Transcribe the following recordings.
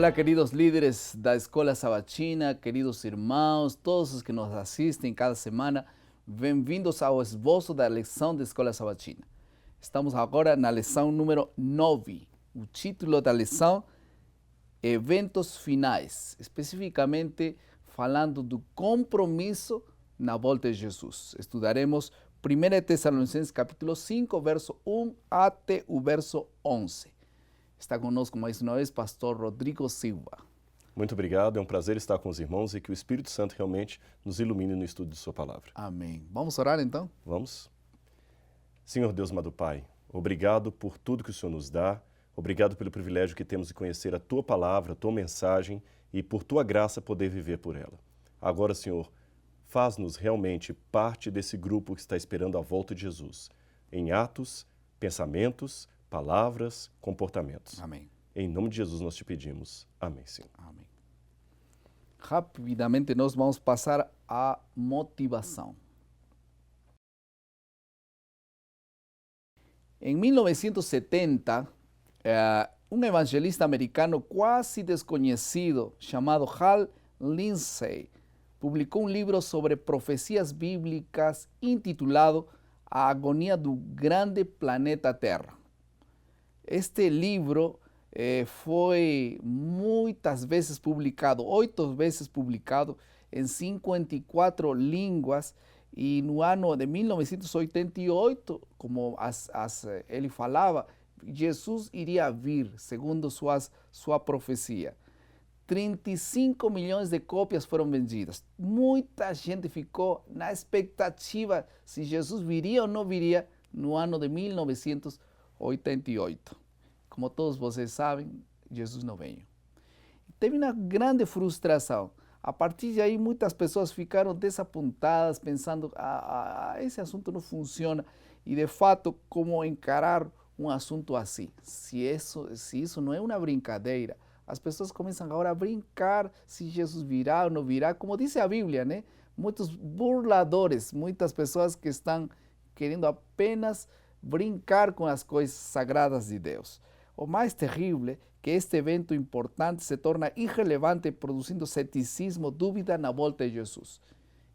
Olá, queridos líderes da Escola Sabatina, queridos irmãos, todos os que nos assistem cada semana, bem-vindos ao esboço da lição da Escola Sabatina. Estamos agora na lição número 9. O título da lição, Eventos Finais, especificamente falando do compromisso na volta de Jesus. Estudaremos 1 Tessalonicenses capítulo 5, verso 1 até o verso 11. Está conosco mais uma vez pastor Rodrigo Silva. Muito obrigado, é um prazer estar com os irmãos e que o Espírito Santo realmente nos ilumine no estudo de sua palavra. Amém. Vamos orar então? Vamos? Senhor Deus amado Pai, obrigado por tudo que o Senhor nos dá, obrigado pelo privilégio que temos de conhecer a Tua palavra, a Tua mensagem e por Tua graça poder viver por ela. Agora, Senhor, faz-nos realmente parte desse grupo que está esperando a volta de Jesus, em atos, pensamentos, palavras, comportamentos. Amém. Em nome de Jesus nós te pedimos. Amém, Senhor. Amém. Rapidamente nós vamos passar à motivação. Em 1970, um evangelista americano quase desconhecido chamado Hal Lindsey publicou um livro sobre profecias bíblicas intitulado A Agonia do Grande Planeta Terra. Este livro foi muitas vezes publicado, 8 vezes publicado em 54 línguas, e no ano de 1988, como ele falava, Jesus iria vir, segundo sua profecia. 35 milhões de cópias foram vendidas. Muita gente ficou na expectativa se Jesus viria ou não viria no ano de 1988. Como todos vocês sabem, Jesus não veio. Teve uma grande frustração. A partir de aí, muitas pessoas ficaram desapontadas, pensando, esse assunto não funciona. E, de fato, como encarar um assunto assim? Se isso não é uma brincadeira, as pessoas começam agora a brincar se Jesus virá ou não virá, como diz a Bíblia, né? Muitos burladores, muitas pessoas que estão querendo apenas brincar com as coisas sagradas de Deus. O mais terrível é que este evento importante se torna irrelevante, produzindo ceticismo, dúvida na volta de Jesus.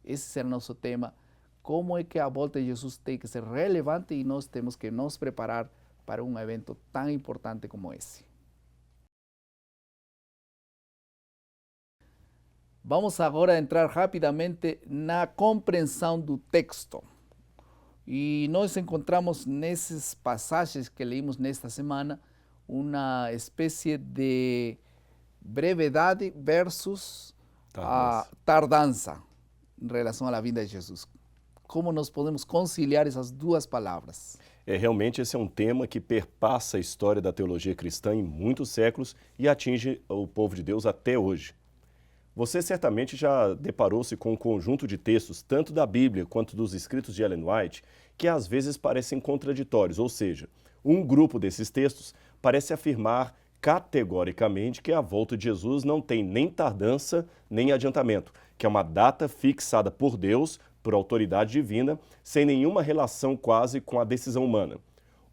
Esse é o nosso tema. Como é que a volta de Jesus tem que ser relevante e nós temos que nos preparar para um evento tão importante como esse. Vamos agora entrar rapidamente na compreensão do texto. E nós encontramos nessas passagens que leímos nesta semana uma espécie de brevidade versus a tardança em relação à vinda de Jesus. Como nós podemos conciliar essas duas palavras? Realmente esse é um tema que perpassa a história da teologia cristã em muitos séculos e atinge o povo de Deus até hoje. Você certamente já deparou-se com um conjunto de textos, tanto da Bíblia quanto dos escritos de Ellen White, que às vezes parecem contraditórios, ou seja, um grupo desses textos parece afirmar categoricamente que a volta de Jesus não tem nem tardança nem adiantamento, que é uma data fixada por Deus, por autoridade divina, sem nenhuma relação quase com a decisão humana.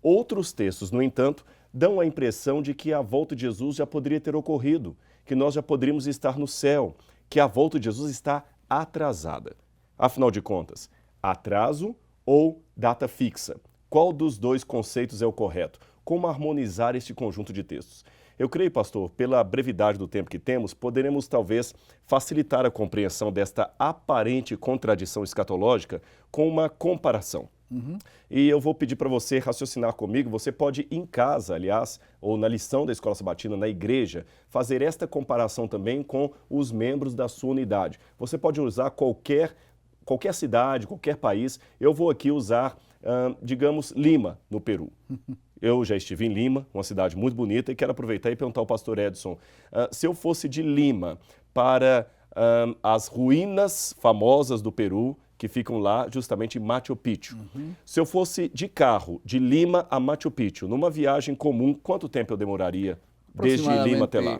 Outros textos, no entanto, dão a impressão de que a volta de Jesus já poderia ter ocorrido, que nós já poderíamos estar no céu, que a volta de Jesus está atrasada. Afinal de contas, atraso ou data fixa? Qual dos dois conceitos é o correto? Como harmonizar este conjunto de textos? Eu creio, pastor, pela brevidade do tempo que temos, poderemos talvez facilitar a compreensão desta aparente contradição escatológica com uma comparação. E eu vou pedir para você raciocinar comigo. Você pode ir em casa, aliás, ou na lição da Escola Sabatina, na igreja, fazer esta comparação também com os membros da sua unidade. Você pode usar qualquer cidade, qualquer país. Eu vou aqui usar, digamos, Lima, no Peru. Eu já estive em Lima, uma cidade muito bonita, e quero aproveitar e perguntar ao pastor Edson, se eu fosse de Lima para as ruínas famosas do Peru, que ficam lá justamente em Machu Picchu. Se eu fosse de carro, de Lima a Machu Picchu, numa viagem comum, quanto tempo eu demoraria desde Lima até lá?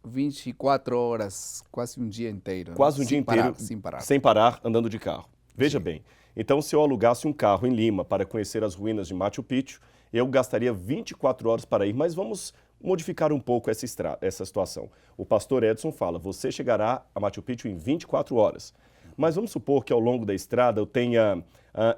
24 horas, quase um dia inteiro. Quase um dia inteiro, sem parar, andando de carro. Veja bem, então se eu alugasse um carro em Lima para conhecer as ruínas de Machu Picchu, eu gastaria 24 horas para ir, mas vamos modificar um pouco essa situação. O pastor Edson fala, você chegará a Machu Picchu em 24 horas. Mas vamos supor que ao longo da estrada eu tenha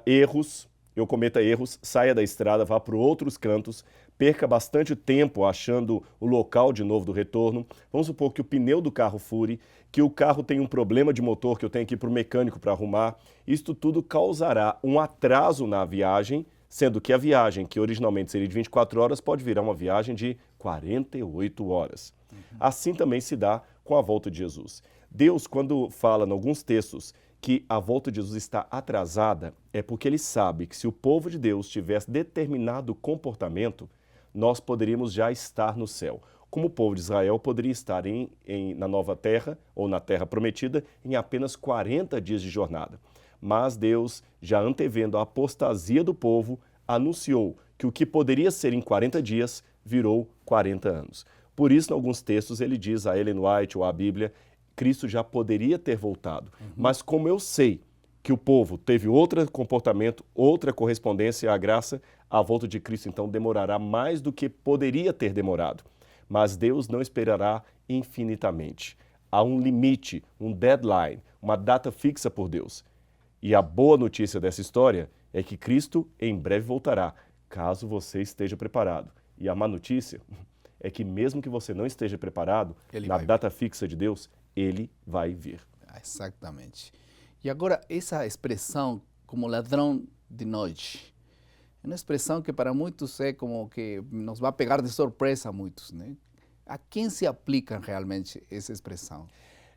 erros, eu cometa erros, saia da estrada, vá para outros cantos, perca bastante tempo achando o local de novo do retorno. Vamos supor que o pneu do carro fure, que o carro tem um problema de motor que eu tenho que ir para o mecânico para arrumar. Isto tudo causará um atraso na viagem, sendo que a viagem, que originalmente seria de 24 horas, pode virar uma viagem de 48 horas. Assim também se dá com a volta de Jesus. Deus, quando fala em alguns textos que a volta de Jesus está atrasada, é porque ele sabe que se o povo de Deus tivesse determinado comportamento, nós poderíamos já estar no céu. Como o povo de Israel poderia estar na nova terra, ou na terra prometida, em apenas 40 dias de jornada. Mas Deus, já antevendo a apostasia do povo, anunciou que o que poderia ser em 40 dias virou 40 anos. Por isso, em alguns textos, ele diz a Ellen White ou a Bíblia, Cristo já poderia ter voltado. Mas como eu sei que o povo teve outro comportamento, outra correspondência à graça, a volta de Cristo então demorará mais do que poderia ter demorado. Mas Deus não esperará infinitamente. Há um limite, um deadline, uma data fixa por Deus. E a boa notícia dessa história é que Cristo em breve voltará, caso você esteja preparado. E a má notícia é que mesmo que você não esteja preparado, na data fixa de Deus, ele vai vir. Exatamente. E agora, essa expressão como ladrão de noite, é uma expressão que para muitos é como que nos vai pegar de surpresa a muitos, né? A quem se aplica realmente essa expressão?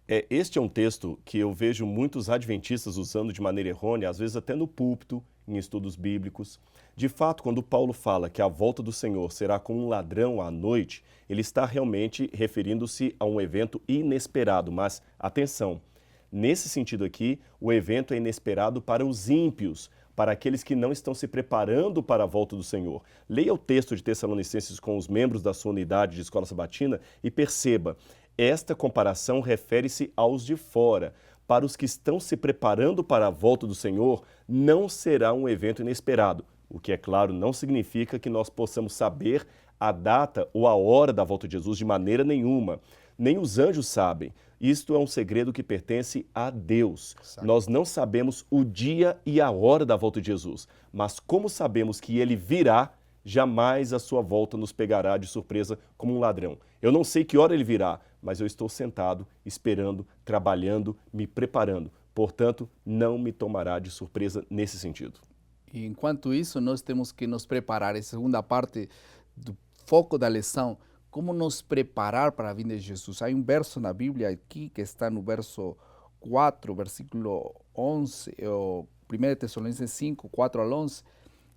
Este é um texto que eu vejo muitos adventistas usando de maneira errônea, às vezes até no púlpito, em estudos bíblicos. De fato, quando Paulo fala que a volta do Senhor será como um ladrão à noite, ele está realmente referindo-se a um evento inesperado. Mas, atenção, nesse sentido aqui, o evento é inesperado para os ímpios, para aqueles que não estão se preparando para a volta do Senhor. Leia o texto de Tessalonicenses com os membros da sua unidade de escola sabatina e perceba, esta comparação refere-se aos de fora. Para os que estão se preparando para a volta do Senhor, não será um evento inesperado. O que, é claro, não significa que nós possamos saber a data ou a hora da volta de Jesus de maneira nenhuma. Nem os anjos sabem. Isto é um segredo que pertence a Deus. Certo. Nós não sabemos o dia e a hora da volta de Jesus. Mas como sabemos que ele virá, jamais a sua volta nos pegará de surpresa como um ladrão. Eu não sei que hora ele virá, mas eu estou sentado, esperando, trabalhando, me preparando. Portanto, não me tomará de surpresa nesse sentido. E enquanto isso, nós temos que nos preparar. A segunda parte do foco da lição, como nos preparar para a vinda de Jesus. Há um verso na Bíblia aqui que está no verso 4, versículo 11, 1 Tessalonicenses 5, 4 ao 11,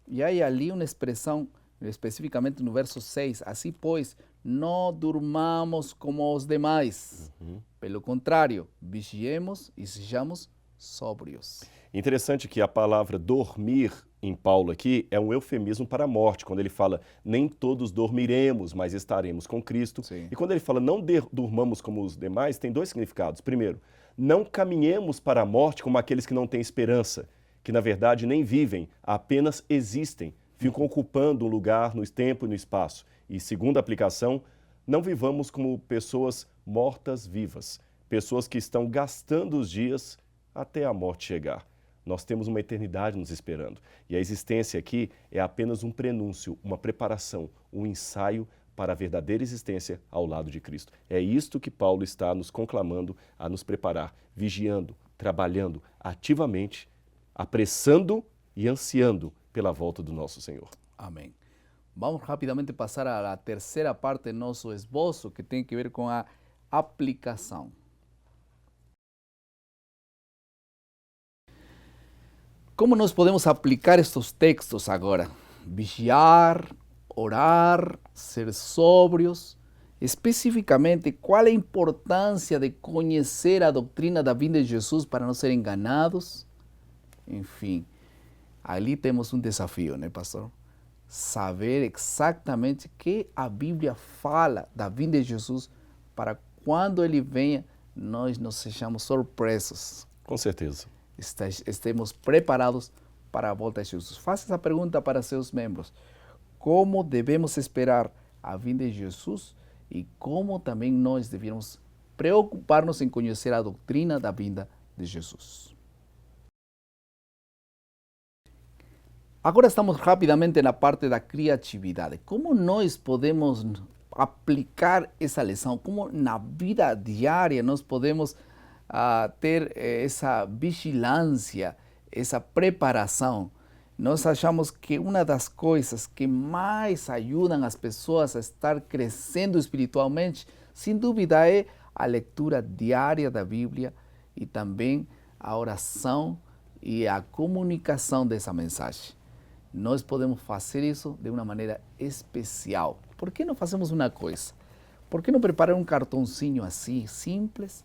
e há ali uma expressão, especificamente no verso 6, assim pois, não durmamos como os demais. Pelo contrário, vigiemos e sejamos sóbrios. Interessante que a palavra dormir em Paulo aqui é um eufemismo para a morte, quando ele fala nem todos dormiremos, mas estaremos com Cristo. Sim. E quando ele fala não durmamos como os demais, tem dois significados. Primeiro, não caminhemos para a morte como aqueles que não têm esperança, que na verdade nem vivem, apenas existem, ficam ocupando um lugar no tempo e no espaço. E segunda aplicação, não vivamos como pessoas mortas-vivas, pessoas que estão gastando os dias até a morte chegar. Nós temos uma eternidade nos esperando. E a existência aqui é apenas um prenúncio, uma preparação, um ensaio para a verdadeira existência ao lado de Cristo. É isto que Paulo está nos conclamando a nos preparar, vigiando, trabalhando ativamente, apressando e ansiando pela volta do nosso Senhor. Amém. Vamos rapidamente passar à terceira parte do nosso esboço, que tem que ver com a aplicação. Como nós podemos aplicar estes textos agora? Vigiar, orar, ser sóbrios. Especificamente, qual é a importância de conhecer a doutrina da vinda de Jesus para não ser enganados? Enfim, ali temos um desafio, né, pastor? Saber exatamente o que a Bíblia fala da vinda de Jesus para quando ele venha, nós não sejamos surpresos. Com certeza. Estemos preparados para a volta de Jesus. Faça essa pergunta para seus membros. Como devemos esperar a vinda de Jesus e como também nós devíamos preocupar-nos em conhecer a doutrina da vinda de Jesus. Agora estamos rapidamente na parte da criatividade. Como nós podemos aplicar essa lição? Como na vida diária nós podemos ter essa vigilância, essa preparação? Nós achamos que uma das coisas que mais ajudam as pessoas a estar crescendo espiritualmente, sem dúvida, é a leitura diária da Bíblia e também a oração e a comunicação dessa mensagem. Nós podemos fazer isso de uma maneira especial. Por que não fazemos uma coisa? Por que não preparar um cartãozinho assim, simples,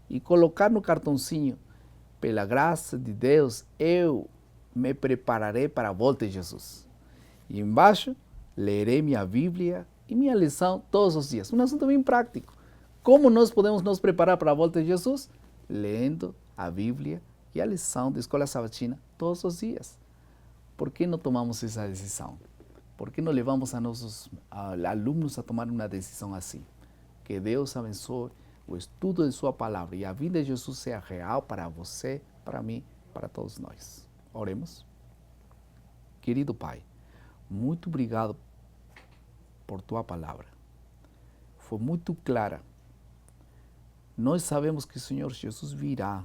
e colocar no cartãozinho, pela graça de Deus, eu me prepararei para a volta de Jesus. E embaixo, lerei minha Bíblia e minha lição todos os dias. Um assunto bem prático. Como nós podemos nos preparar para a volta de Jesus? Lendo a Bíblia e a lição da Escola Sabatina todos os dias. Por que não tomamos essa decisão? Por que não levamos a nossos alunos a tomar uma decisão assim? Que Deus abençoe o estudo de sua palavra e a vinda de Jesus seja real para você, para mim, para todos nós. Oremos. Querido Pai, muito obrigado por tua palavra. Foi muito clara. Nós sabemos que o Senhor Jesus virá.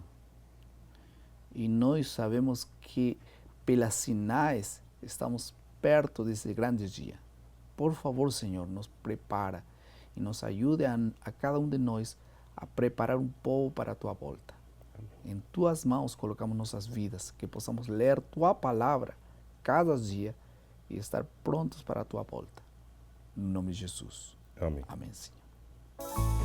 E nós sabemos que pelas sinais estamos perto desse grande dia. Por favor, Senhor, nos prepara e nos ajude a cada um de nós a preparar um povo para a tua volta. Em tuas mãos colocamos nossas vidas, que possamos ler tua palavra cada dia e estar prontos para a tua volta. Em nome de Jesus. Amém. Amém, Senhor.